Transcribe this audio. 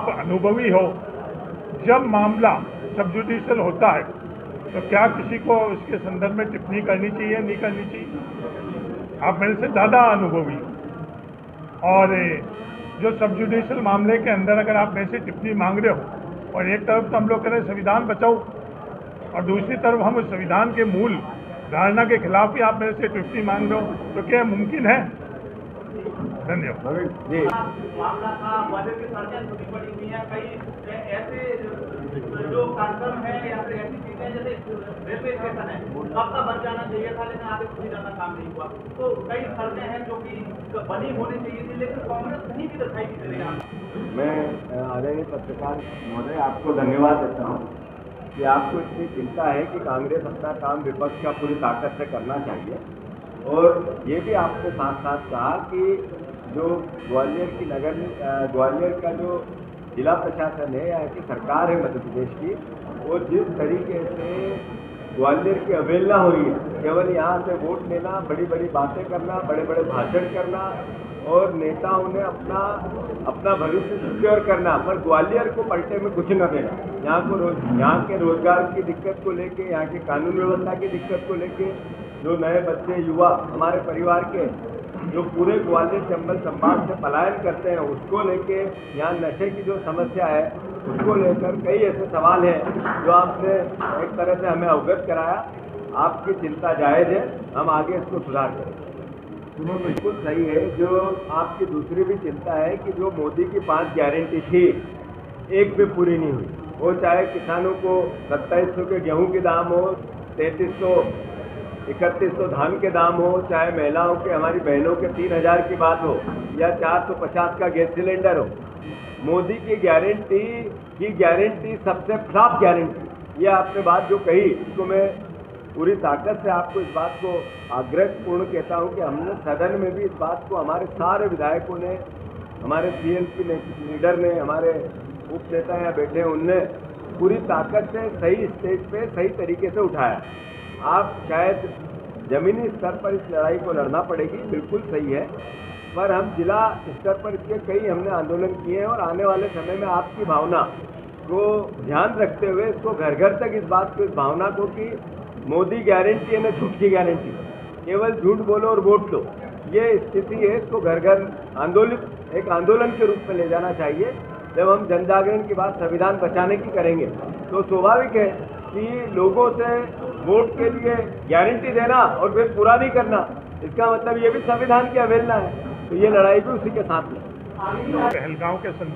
आप अनुभवी हो, जब मामला सब जुडिशियल होता है तो क्या किसी को इसके संदर्भ में टिप्पणी करनी चाहिए, नहीं करनी चाहिए? आप मेरे से ज़्यादा अनुभवी हो और जो सब जुडिशियल मामले के अंदर अगर आप मेरे से टिप्पणी मांग रहे हो और एक तरफ तो हम लोग कह रहे हैं संविधान बचाओ और दूसरी तरफ हम उस संविधान के मूल धारणा के खिलाफ ही आप मेरे से टिप्पणी मांग रहे हो, तो क्या मुमकिन है? धन्यवाद जी। मामला था बजट की सड़कें छुट्टी पड़ी हुई हैं, कई ऐसे जो कार्यक्रम है या फिर ऐसी चीजें जैसे रेलवे स्टेशन है कब का बन जाना चाहिए था, लेकिन आगे कुछ ज्यादा काम नहीं हुआ। तो कई सड़कें हैं जो कि बनी होनी चाहिए थी, लेकिन कांग्रेस कहीं भी दिखाई नहीं दे रही। मैं आदरणीय पत्रकार महोदय आपको धन्यवाद देता हूँ कि आपको इतनी चिंता है कि कांग्रेस अपना काम विपक्ष का पूरी ताकत से करना चाहिए। और ये भी आपने साथ साथ कहा कि जो ग्वालियर का जो जिला प्रशासन है या ऐसी सरकार है मध्य प्रदेश की, वो जिस तरीके से ग्वालियर की अवहेलना हुई है, केवल यहाँ से वोट लेना, बड़ी बड़ी बातें करना, बड़े बड़े भाषण करना और नेताओं ने अपना भविष्य सिक्योर करना, पर ग्वालियर को पलटे में कुछ न देना। यहाँ के रोजगार की दिक्कत को लेके, यहाँ की कानून व्यवस्था की दिक्कत को लेके, जो नए बच्चे युवा हमारे परिवार के जो पूरे ग्वालियर चंबल संभाग से पलायन करते हैं उसको लेके, यहाँ नशे की जो समस्या है उसको लेकर कई ऐसे सवाल हैं जो आपने एक तरह से हमें अवगत कराया। आपकी चिंता जायज़ है, हम आगे इसको सुधार करें। बिल्कुल सही है। जो आपकी दूसरी भी चिंता है कि जो मोदी की 5 गारंटी थी, एक भी पूरी नहीं हुई। वो चाहे किसानों को 2700 के गेहूं के दाम हो, 3100 धान के दाम हो, चाहे महिलाओं के, हमारी बहनों के 3000 की बात हो या 450 का गैस सिलेंडर हो, मोदी की गारंटी सबसे फ्लॉप गारंटी। ये आपने बात जो कही इसको मैं पूरी ताकत से आपको इस बात को आग्रहपूर्ण कहता हूँ कि हमने सदन में भी इस बात को, हमारे सारे विधायकों ने, हमारे CLP लीडर ने, हमारे उप नेता यहाँ बैठे उनने पूरी ताकत से सही स्टेज पे सही तरीके से उठाया। आप शायद जमीनी स्तर पर इस लड़ाई को लड़ना पड़ेगी, बिल्कुल सही है, पर हम जिला स्तर पर इसके कई हमने आंदोलन किए हैं और आने वाले समय में आपकी भावना को ध्यान रखते हुए इसको घर घर तक इस बात को, इस भावना को कि मोदी गारंटी है ना झूठ की गारंटी, केवल झूठ बोलो और वोट लो, ये स्थिति है। इसको घर घर एक आंदोलन के रूप में ले जाना चाहिए। जब हम जन जागरण की बात संविधान बचाने की करेंगे तो स्वाभाविक है कि लोगों से वोट के लिए गारंटी देना और फिर पूरा नहीं करना, इसका मतलब ये भी संविधान की अवहेलना है। तो ये लड़ाई भी उसी के साथ है। पहलगांव के संदर्भ